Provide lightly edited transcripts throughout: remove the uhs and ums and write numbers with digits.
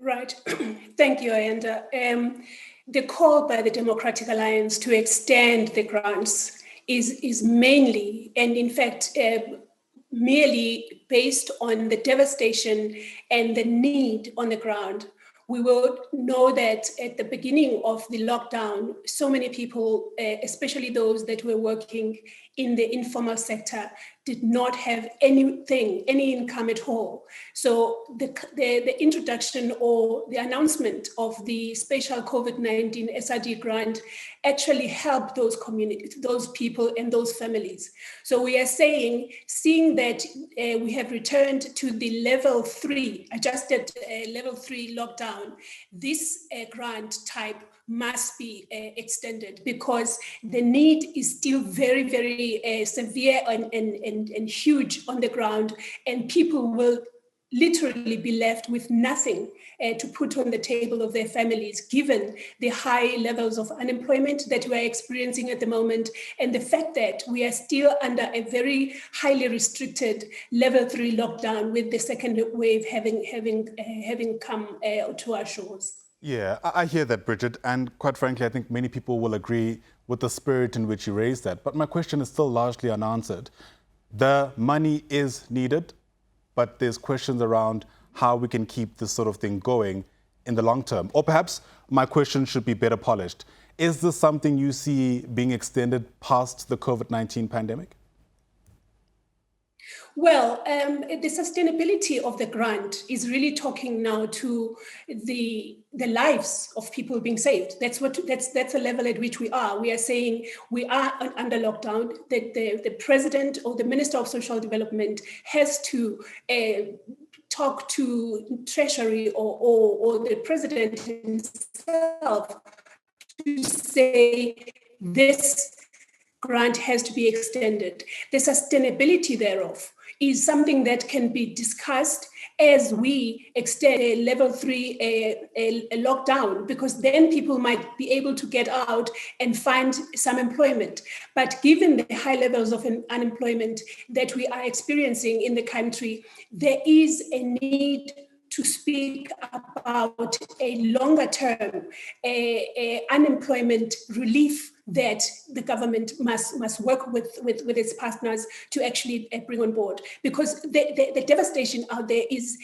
Right. Thank you, Ayanda. The call by the Democratic Alliance to extend the grants is mainly, and in fact, merely based on the devastation and the need on the ground. We will know that at the beginning of the lockdown, so many people, especially those that were working in the informal sector, did not have anything, any income at all. So the introduction or the announcement of the special COVID-19 SRD grant actually helped those communities, those people and those families. So we are saying, seeing that we have returned to the level 3, adjusted level 3 lockdown, this grant type must be extended because the need is still very, very severe and huge on the ground, and people will literally be left with nothing to put on the table of their families, given the high levels of unemployment that we're experiencing at the moment, and the fact that we are still under a very highly restricted level 3 lockdown, with the second wave having come to our shores. Yeah, I hear that, Bridget, and quite frankly, I think many people will agree with the spirit in which you raised that. But my question is still largely unanswered. The money is needed, but there's questions around how we can keep this sort of thing going in the long term. Or perhaps my question should be better polished. Is this something you see being extended past the COVID-19 pandemic? Well, the sustainability of the grant is really talking now to the lives of people being saved. That's a level at which we are. We are saying we are under lockdown. That the president or the Minister of Social Development has to talk to Treasury or the president himself to say this grant has to be extended. The sustainability thereof is something that can be discussed as we extend a level 3 a lockdown, because then people might be able to get out and find some employment. But given the high levels of unemployment that we are experiencing in the country, there is a need to speak about a longer term unemployment relief that the government must work with its partners to actually bring on board, because the devastation out there is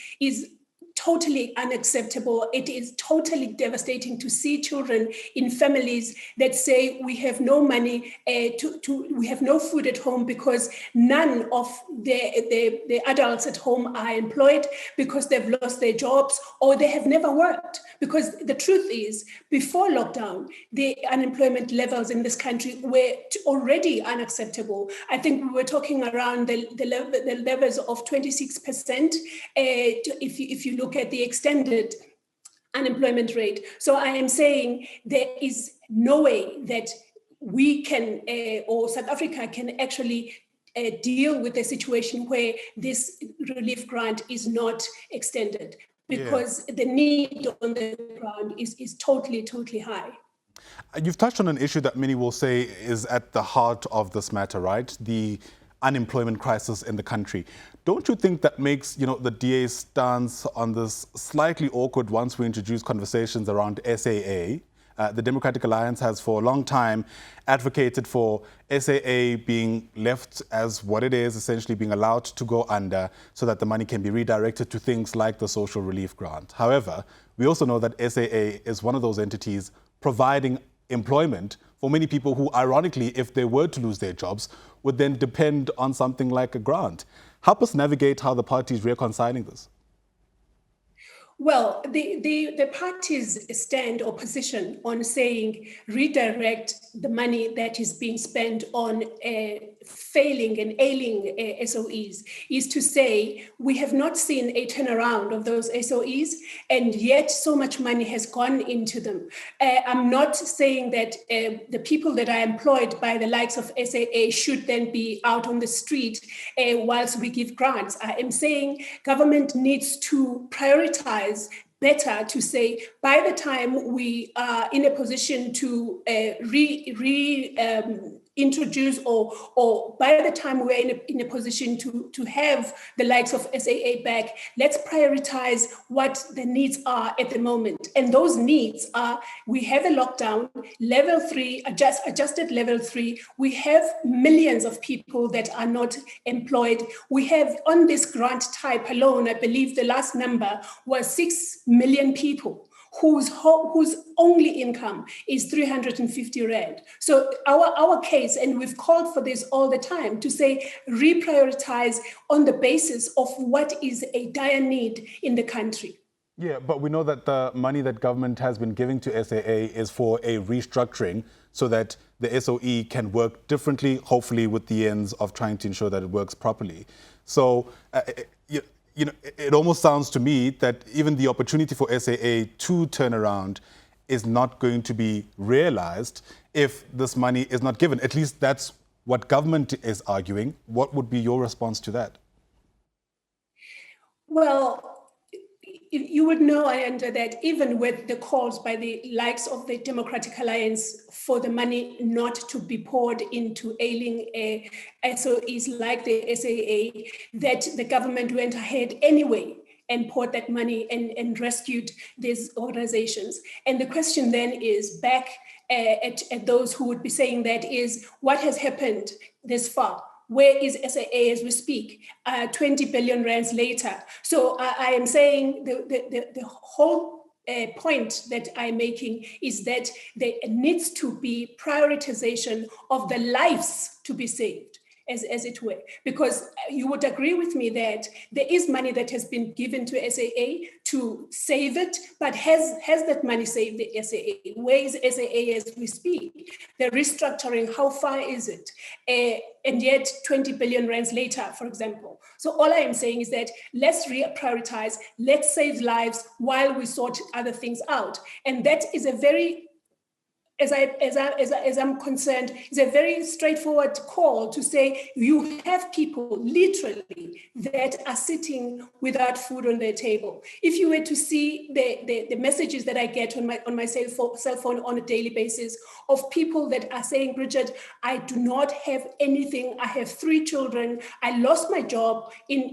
totally unacceptable. It is totally devastating to see children in families that say we have no money we have no food at home because none of the adults at home are employed, because they've lost their jobs or they have never worked. Because the truth is, before lockdown, the unemployment levels in this country were already unacceptable. I think we were talking around the levels of 26%. If you look at the extended unemployment rate. So I am saying there is no way that we can, or South Africa can actually deal with a situation where this relief grant is not extended, because the need on the ground is totally high. You've touched on an issue that many will say is at the heart of this matter, right? The unemployment crisis in the country. Don't you think that makes, the DA's stance on this slightly awkward once we introduce conversations around SAA? The Democratic Alliance has for a long time advocated for SAA being left as what it is, essentially being allowed to go under so that the money can be redirected to things like the social relief grant. However, we also know that SAA is one of those entities providing employment for many people who, ironically, if they were to lose their jobs, would then depend on something like a grant. Help us navigate how the party is reconciling this. Well, the parties stand or position on saying redirect the money that is being spent on failing and ailing SOEs is to say we have not seen a turnaround of those SOEs, and yet so much money has gone into them. I'm not saying that the people that are employed by the likes of SAA should then be out on the street whilst we give grants. I am saying government needs to prioritize better, to say by the time we are in a position to introduce or by the time we're in a position to have the likes of SAA back, let's prioritize what the needs are at the moment. And those needs are, we have a lockdown, level 3, adjusted level 3, we have millions of people that are not employed. We have on this grant type alone, I believe the last number was 6 million people whose only income is 350 Rand. So our case, and we've called for this all the time, to say reprioritize on the basis of what is a dire need in the country. Yeah, but we know that the money that government has been giving to SAA is for a restructuring so that the SOE can work differently, hopefully with the ends of trying to ensure that it works properly. So, it almost sounds to me that even the opportunity for SAA to turn around is not going to be realized if this money is not given. At least that's what government is arguing. What would be your response to that? Well, you would know, Ayanda, that even with the calls by the likes of the Democratic Alliance for the money not to be poured into ailing SOEs like the SAA, that the government went ahead anyway and poured that money and rescued these organizations. And the question then is back at those who would be saying that is, what has happened this far? Where is SAA as we speak, 20 billion rands later? So I am saying the whole point that I'm making is that there needs to be prioritization of the lives to be saved, as it were, because you would agree with me that there is money that has been given to SAA to save it, but has that money saved the SAA? Where is SAA as we speak? The restructuring, how far is it? And yet 20 billion rands later, for example. So all I am saying is that let's reprioritize, let's save lives while we sort other things out. And that is a very, as I'm concerned, is a very straightforward call to say you have people literally that are sitting without food on their table. If you were to see the messages that I get on my cell phone on a daily basis of people that are saying, Bridget, I do not have anything. I have 3 children. I lost my job in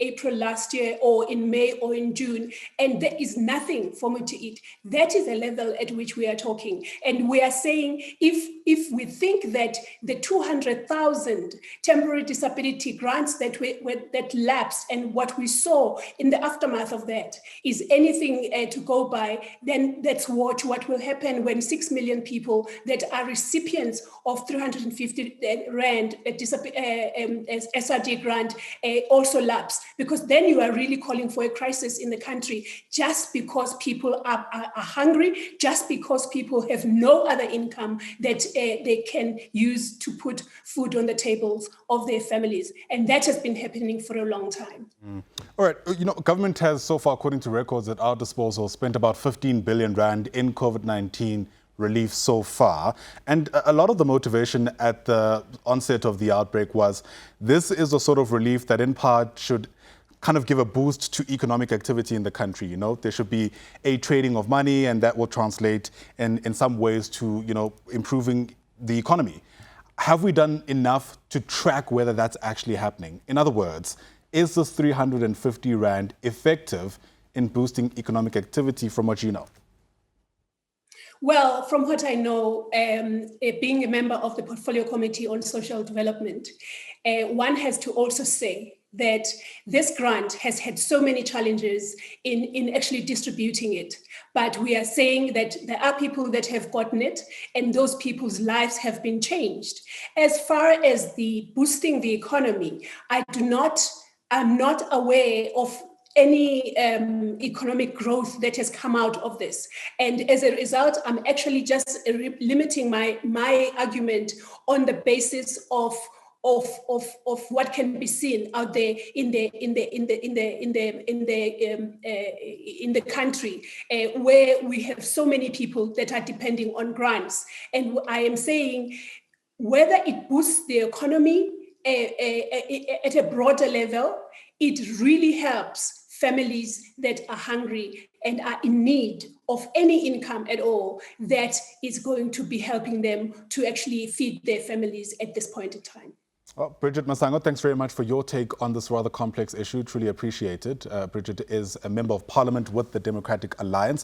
April last year, or in May or in June, and there is nothing for me to eat. That is the level at which we are talking. And we are saying if we think that the 200,000 temporary disability grants that lapsed and what we saw in the aftermath of that is anything to go by, then let's watch what will happen when 6 million people that are recipients of 350 Rand SRD grant also lapse, because then you are really calling for a crisis in the country just because people are hungry, just because people have no other income that they can use to put food on the tables of their families. And that has been happening for a long time. All right, government has so far, according to records at our disposal, spent about 15 billion Rand in COVID-19 relief so far. And a lot of the motivation at the onset of the outbreak was this is a sort of relief that in part should kind of give a boost to economic activity in the country. There should be a trading of money, and that will translate in some ways to, improving the economy. Have we done enough to track whether that's actually happening? In other words, is this 350 Rand effective in boosting economic activity from what you know? Well, from what I know, being a member of the Portfolio Committee on Social Development, one has to also say that this grant has had so many challenges in actually distributing it. But we are saying that there are people that have gotten it, and those people's lives have been changed. As far as the boosting the economy, I'm not aware of any economic growth that has come out of this. And as a result, I'm actually just limiting my argument on the basis of what can be seen out there in the country, where we have so many people that are depending on grants. And I am saying whether it boosts the economy at a broader level, it really helps families that are hungry and are in need of any income at all that is going to be helping them to actually feed their families at this point in time. Well, Bridget Masango, thanks very much for your take on this rather complex issue. Truly appreciate it. Bridget is a member of parliament with the Democratic Alliance.